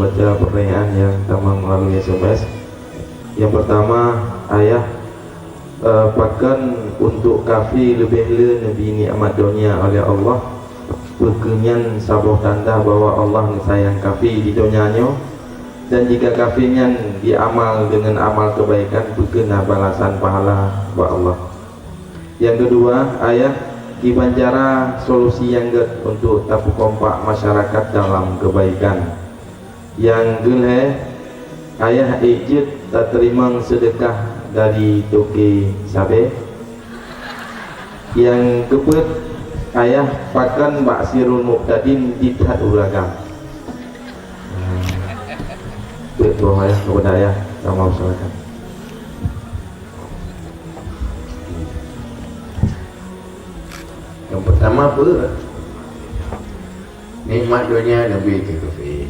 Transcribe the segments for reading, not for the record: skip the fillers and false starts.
membaca pertanyaan yang tamang melalui SMS. Yang pertama, ayah pakan untuk kafi lebih le Nabi nikmat dunia oleh Allah berkenyan sabuh tanda bahawa Allah sayang kafi di dunianya, dan jika kafinya diamal dengan amal kebaikan berkena balasan pahala buat Allah. Yang kedua, ayah gimana cara solusi yang untuk tapu kompak masyarakat dalam kebaikan. Yang kedua, ayah ijit tak terima sedekah dari toke sabe. Yang keempat, ayah pakan Baksirul Muqtadin dithat uragam. Betul ayah kepada ayah sama masyarakat. Yang pertama apa? Nikmat dunia Nabi ke kafir.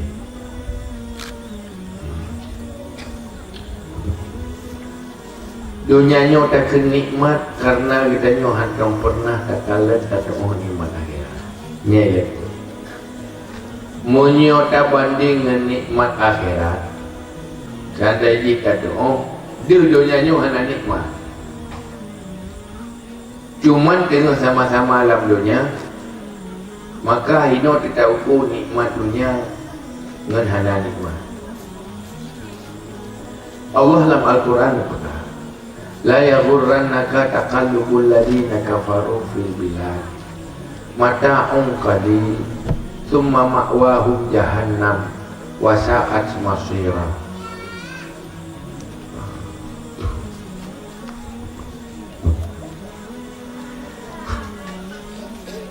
Dunia nyo tak kenikmat karena kita nyo hadang pernah tak kalah tak temu nikmat akhirat. Nyelek. Munyo tak banding dengan nikmat akhirat. Kada jika doa, dia dunia nyo hana nikmat. Cuman tengok sama-sama alam dunia, maka hino kita ukur nikmat dunia dengan hana nikmat. Allah dalam Al-Quran berkata, la yaghurrannaka taqallubul ladina kafaru fil bilad mata'un qalil thumma ma'wahum jahannam wa sa'at masira.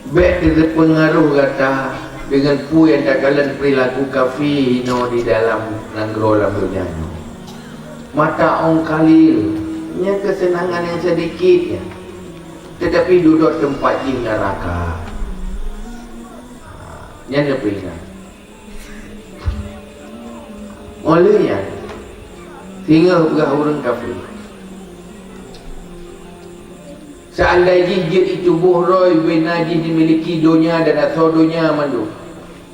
Baik terpengaruh kata dengan pu yang tak kalan perilaku kafir hino di dalam negara dalam dunia ni. Mata orang kalil, nya kesenangan yang sedikitnya, tetapi duduk tempat di neraka. Nya nepingan. Olehnya, tinggal berah orang kafir. Seandainya dia itu buhroi bin najis dimiliki dunia dan asal dunia mandu,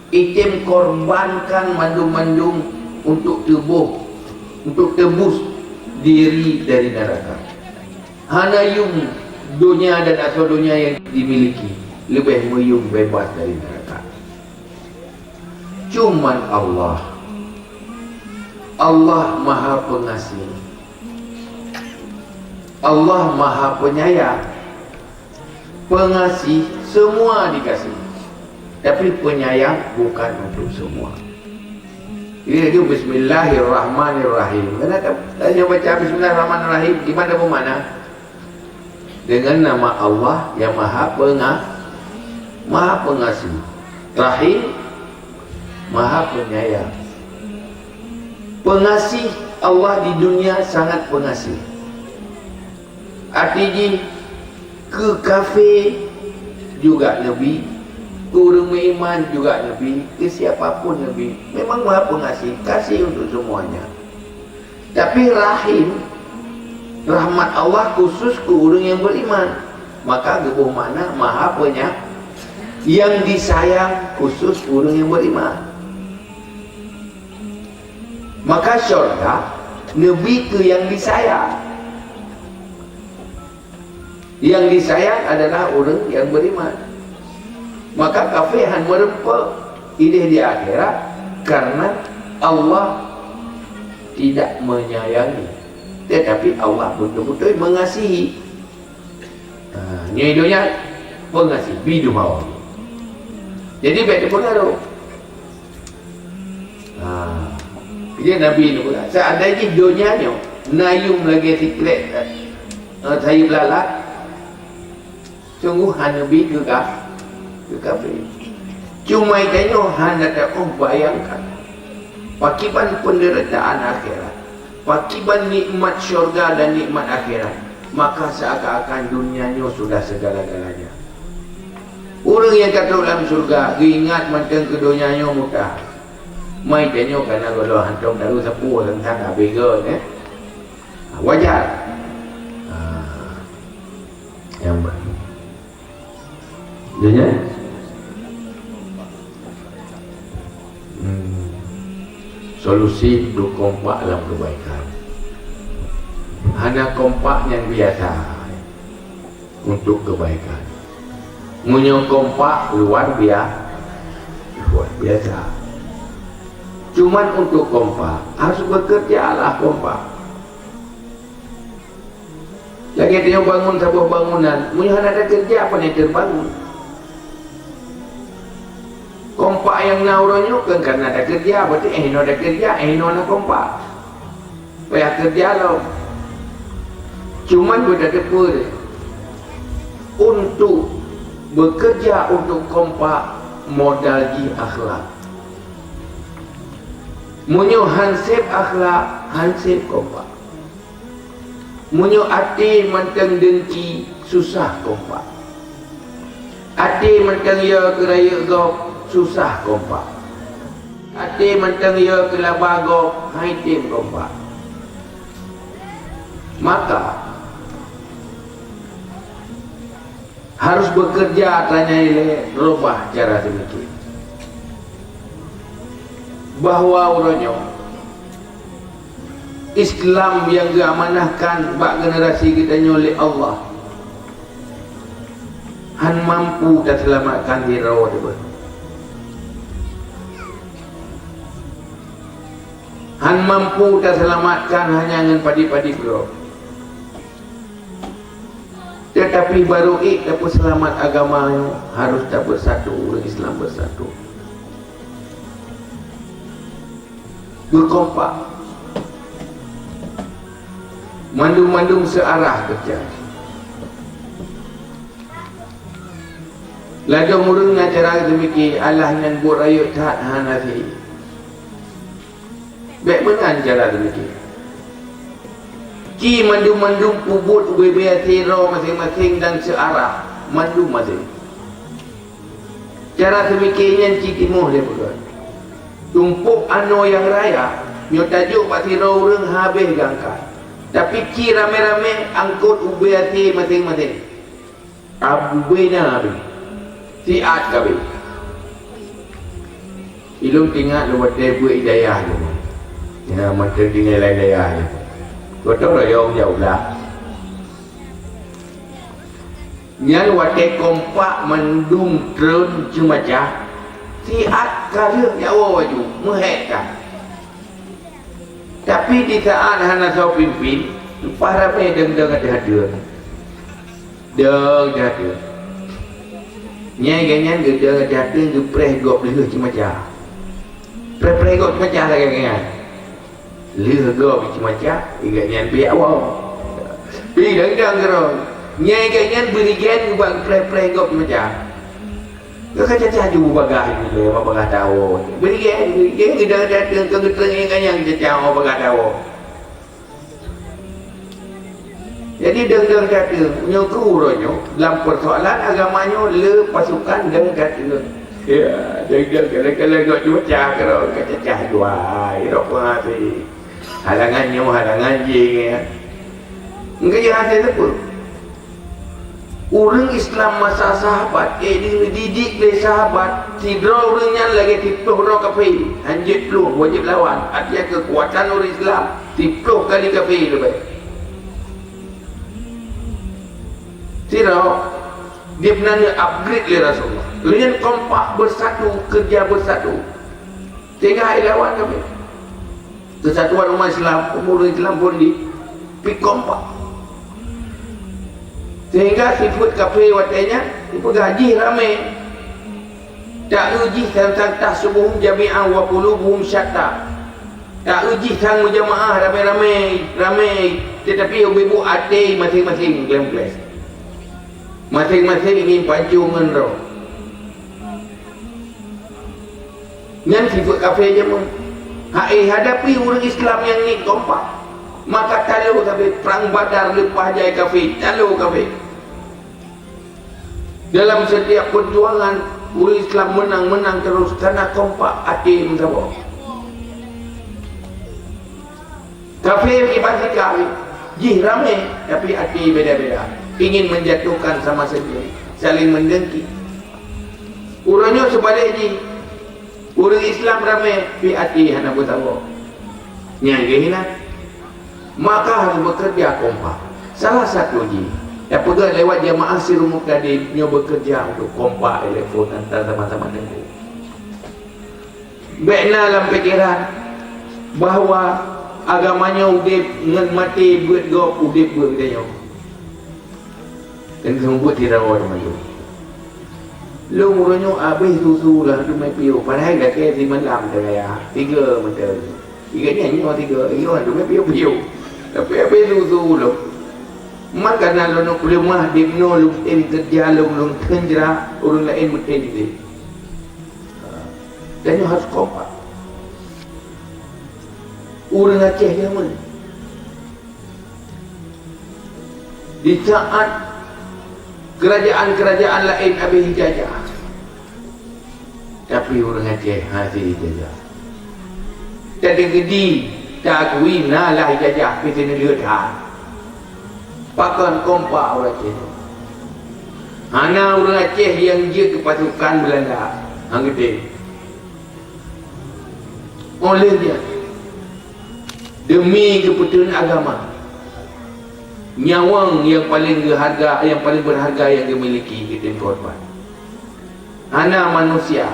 itim korbankan mandum-mandum untuk tebus diri dari neraka. Hana yung dunia dan asal dunia yang dimiliki lebih meyung bebas dari neraka. Cuman Allah Maha Pengasih, Allah Maha Penyayang. Pengasih semua dikasih, tapi penyayang bukan untuk semua. Ini dia Bismillahirrahmanirrahim. Kenapa tanya baca Bismillahirrahmanirrahim? Gimana bermakna? Dengan nama Allah yang Maha Pengasih, Rahim, Maha Penyayang. Pengasih Allah di dunia sangat pengasih. Artinya ke kafir juga Nabi, ke orang beriman juga Nabi, ke siapapun Nabi. Memang Maha Pengasih, kasih untuk semuanya. Tapi rahim, rahmat Allah khusus ke orang yang beriman. Maka gebuh makna Maha Penyayang, yang disayang khusus orang yang beriman. Maka syurga Nabi ke yang disayang. Yang disayang adalah orang yang beriman. Maka kafiran merempak ideh di akhirat karena Allah tidak menyayangi, tetapi Allah betul-betul mengasihi. Ini dunia pengasih bidu mawar. Jadi baik pengaruh. Dia Nabi ni pula. Seandainya dunia ni nayum lagi sikret saya belalat, sungguh Nabi ke kafir. Cuma itanya hanya tak bayangkan pakiban penderitaan akhirat, pakiban nikmat syurga dan nikmat akhirat, maka seakan-akan dunianya sudah segala-galanya. Orang yang kata dalam surga ingat macam ke dunianya mudah. Mai tanya kerana kalau hantar tahu sapu tentang abega wajar. Yang dunia solusi untuk kompak dalam kebaikan. Hanya kompak yang biasa untuk kebaikan. Munyo kompak luar biasa. Cuman untuk kompak harus bekerja lah kompak. Lagi dia bangun sebuah bangunan, munyo ada kerja apa nih terbangun. Kompak yang nauronyo kan ada kerja, berarti ada kerja, nak kompak. Payah kerja lo. Cuman beda depa untuk bekerja untuk kompak modal ji akhlak. Munyo hansip akhlak, hansip kompak. Munyo ati menteng dengki, susah kompak. Ati menteng ya keraya gop, susah kompak. Ati menteng ya kelaba gop, haitim kompak. Maka harus bekerja tanya ile rubah cara demikian. Bahawa uronyo Islam yang diamanahkan bak generasi kita oleh Allah han mampu dan selamatkan diri kita. Han mampu dan selamatkan hanya dengan padi-padi bro. Tetapi baru dapat selamat agamanya harus tak bersatu, Islam bersatu. Berkompak. Mandung-mandung searah kerja. Lagu murung acara demikian Allah nan burayu tak hanafi. Baik mengan cara demikian. Ki mandung-mandung pubut UBBATIRO masing-masing dan searah mandung masing. Cara demikiannya Ki Timuh dia bukan. Tumpuk ano yang raya, nyo tajuk Batiro urang habis gangkat. Tapi Ki rame-rame angkut UBAT masing-masing. Abubena habis. Siat kabeh. Ilum tinggal luar buat hidayah tu. Ya, macam tinggal hidayah ni. Betul lah yang jauh lah. Nyan wate kompak mendung trun cuma jah. Siat kaya jauh waju mehekkan. Tapi di saat hana sau pimpin, para me deng-deng ada. Deng ada. Nyai ganyan gede ada gepreh gop leh cuma jah. Preh gop cuma jah lagi ganyan. Leh gop cuma jah, ganyan bi awal. Bi deng-deng gero. Nyai ganyan berigen bang preh gop cuma jah. Kau kan cacah ju bagah ni le, bagah tahu. Berigen gede ada kegedeng ganyan cacah bagah tahu. Jadi deng-deng kata nyoku ronyo dalam persoalan agamanya le pasukan deng kata. Ya, deng-deng kala-kala gak cuaca karo kacacah dua irok hati. Halangan jing ya. Engkau yang hati apa? Orang Islam masa sahabat, didik le sahabat, sidra orangnya lagi tipuh orang kafir, anjit peluh wajib lawan. Artinya kekuatan orang Islam tipuh kali kafir lebih. Sidra dia benar upgrade le Rasulullah. Kalian kompak bersatu, kerja bersatu. Sehingga hai lawan kafir. Kesatuan umat Islam, umur Islam pun di kompak. Sehingga sifat kafir watanya dipegaji ramai. Tak uji tentang tahsubuhum jami'an wa qulubuhum syatta. Tak uji sang jamaah ramai, tetapi ibu ate masing-masing dalam kelas. Masing-masing ingin pacu menro. Yang sifat kafir je pun. Hadapi orang Islam yang ni kompak. Maka talu kafir, perang Badar lepas jaya kafir, talu kafir. Dalam setiap perjuangan orang Islam menang terus karena kompak hati mensabar. Kafir pasti kafir, jih ramai tapi hati beda-beda. Ingin menjatuhkan sama sendiri, saling mendengki. Urangnya sebalik ji. Orang Islam ramai tapi hati hana bersabar. Yang kehilangan. Maka harus bekerja kompak. Salah satu je yang pegang lewat jamaah Sirumul Kadir, dia bekerja untuk kompak telefon antara sama-sama dengan baiklah dalam fikiran bahawa agamanya udip dengan mati buat gop udip buat dia dan sembuh tidak rawat malu lu muranya habis susu lah tu mai piu padahal dah ke si malam dah ya 3 macam 3 nyanyi 3 iyo tu mai piu tapi habis susu lu makanan lu nak lemah dimno lu kerja lu kenjra orang lain mesti dia dan you harus kompak. Orang Aceh yang mana? Di saat kerajaan-kerajaan lain habis jajah, tapi orang Aceh hasil jajah. Jadi gedi tak akui nalah jajah kita ni lihat. Pakan kompak orang Aceh. Hana orang Aceh yang je ke pasukan Belanda. Hang gede. Oleh dia demi kepentingan agama, nyawang yang paling berharga, yang paling berharga yang dimiliki kita korban. Hana manusia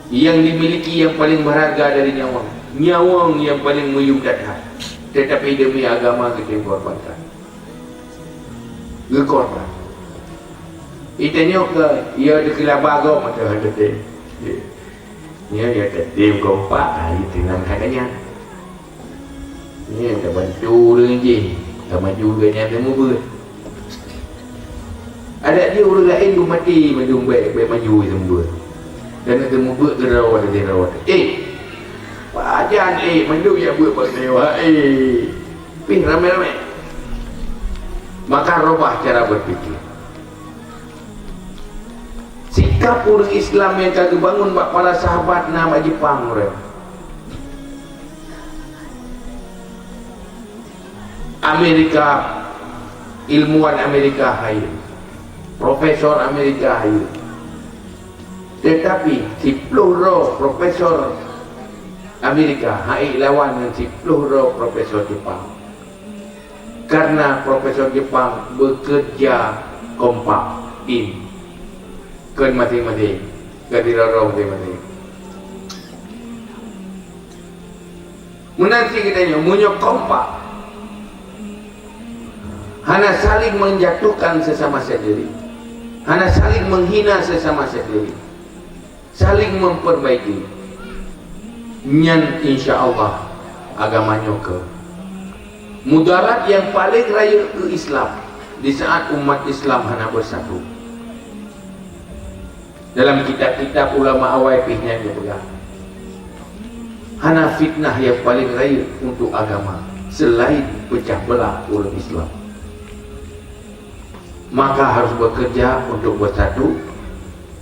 yang dimiliki yang paling berharga dari nyawang yang paling muyum datang, tetapi demi agama kita korbankan. Berkorban. Itanya ke ia ada kelabago macam ada dia. Dia tim kompak itu nam katanya. Ni tak bantu dengan je. Tak maju dengan semua ber. Ada dia orang lain tu mati maju baik maju semua. Dan semua ber kerawat dia rawat. Pajan maju ya ber pak dewa. Pin ramai-ramai. Maka robah cara berfikir. Sikap orang Islam yang kagak bangun bak para sahabat nama Jepang orang. Amerika, ilmuwan Amerika hayu, profesor Amerika hayu. Tetapi si plural profesor Amerika hai lawan dengan si plural profesor Jepang. Karena profesor Jepang bekerja kompak tim. Kan masing-masing kedirarong masing-masing menanti kitanya munyok kompak hana saling menjatuhkan sesama sendiri, hana saling menghina sesama sendiri, saling memperbaiki nyan insya-Allah agamanya ke mudarat yang paling raya ke Islam di saat umat Islam hana bersatu. Dalam kitab-kitab ulama awal pihnya dia pegang hana fitnah yang paling raya untuk agama selain pecah belah umat Islam. Maka harus bekerja untuk bersatu,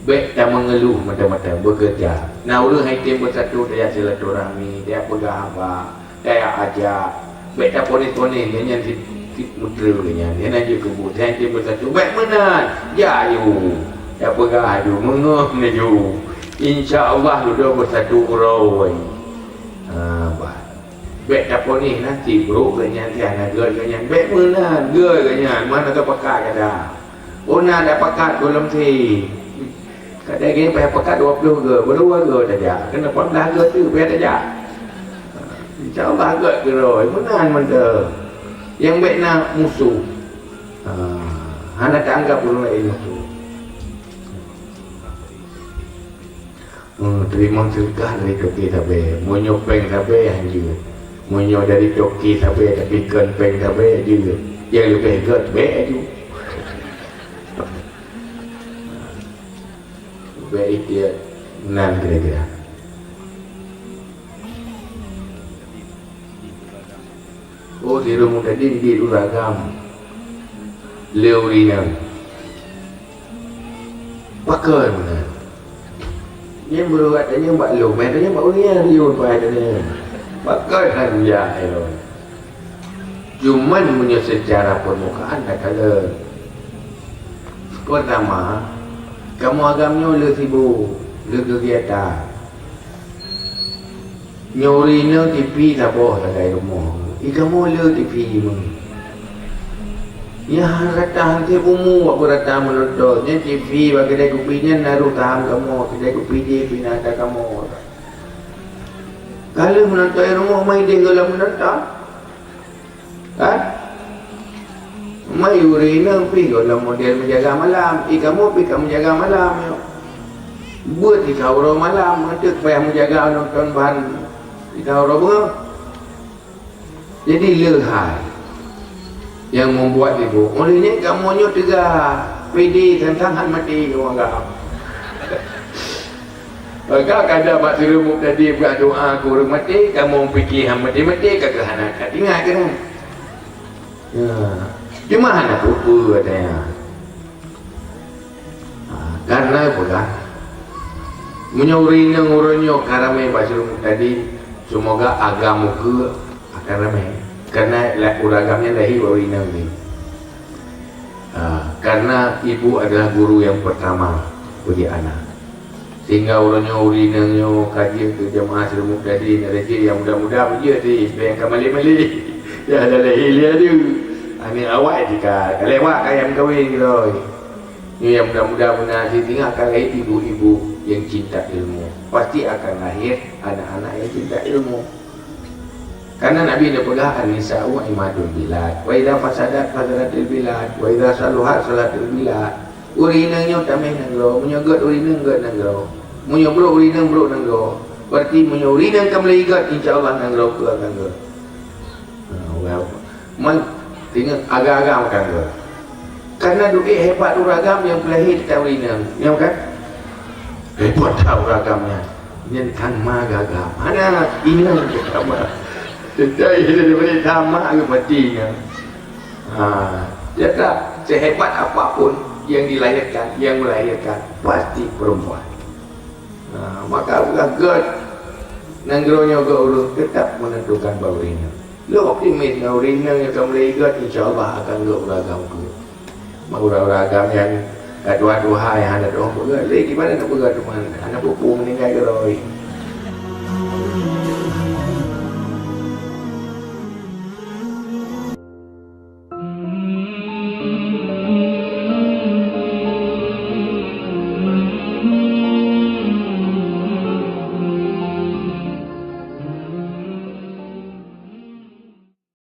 baik tak mengeluh mata-mata bekerja. Nah orang haitim bersatu dia silaturahmi, dia pegang apa, dia ajak, baik tak ponis-ponis dia nyanyi mutra dia nak je kebut, dia haitim bersatu, baik mana, ya you. Ya pegang adu mengah menuju insya-Allah duduk bersatu urai. Baik tak ni nanti bro ganyan dia nak gel ganyan. Baik mana gel ganyan mana ke pakat kada. Ona dah pakat belum si. Kada gini payah pakat 20 ge, berdua ge saja. Kena pun dah ge tu payah saja. Insya-Allah ge geroi menan menda. Yang baik nak musuh. Hana tak anggap belum lain musuh. Terima sedekah dari toki sampai monyo peng sampai juga monyo dari toki sampai tapi kan peng sampai juga yang lebih got baik juga baik dia nan kira-kira oh di rumah tadi di uragam leurinan pakai mana dia beruat tanya mbak lu, main tanya mbak urian dia pai tanya. Pakai kan dia elok. Cuman punya secara permukaan dah kala. Pertama, kamu agamnya le sibuk, le kegiatan. nyori na TV lah boh lah dari rumah. Ika mula TV mung. Ya rata hanti bumu apa rata menontonnya TV bagi kedai kopinya naruh taham kamu kedai kopi dia pinata kamu. Kalau menonton rumah main dia kalau menonton, kan? Mai urina pi kalau model menjaga malam, kamu pi kamu menjaga malam. Buat di kau malam, ada payah menjaga nonton bahan di kau jadi lehai yang membuat ibu. Olehnya kamu nyo tegak PD tantangan mati orang gam. Maka kada mak serumuk tadi buat doa kurang mati, kamu fikir ham mati-mati kagak hanakat. Ingat ke kan? Ya. Cuma hana pupu katanya. Karena apa kan? Menyurina nguronyo karame mak serumuk tadi semoga agama ke akan ramai. Karena uragamnya lahir urina ni. Karena ibu adalah guru yang pertama bagi anak. Sehingga orangnya urinanya kaji ke jemaah serumuk tadi narasi yang muda-muda punya di yang kamali-mali. Ya ada lahir dia tu. Ini awak jika kelewat kaya kahwin gitu. Ini yang muda-muda punya tinggalkan lahir ibu-ibu yang cinta ilmu. Pasti akan lahir anak-anak yang cinta ilmu. Karena Nabi dia pegang nisa'u imadul bilad. Wa idza fasadat fasadatil bilad, wa idza saluhat salatil bilad. Urinanya tamai nangro, menyogot urina ngot nangro. Menyobrok urina brok nangro. Berarti menyorina kam leigat insya-Allah nangro ke nangro. Man tinggal agak-agak makan ke. Karena duit hebat uragam yang pelahir tak urina. Ya kan? Hebat tak uragamnya. Ini kan magagam. Mana ini agama. Jadi daripada tamak ke matinya. Dia tak sehebat apapun yang dilahirkan, yang melahirkan pasti perempuan. Maka bukan God nanggronya ke urut tetap menentukan baurina. Lo optimis baurina yang kamu lahirkan insya-Allah akan go beragam ke. Beragam yang dua-dua yang ada doang beragam. Lagi mana nak beragam mana? Anak pupu meninggal ke roi.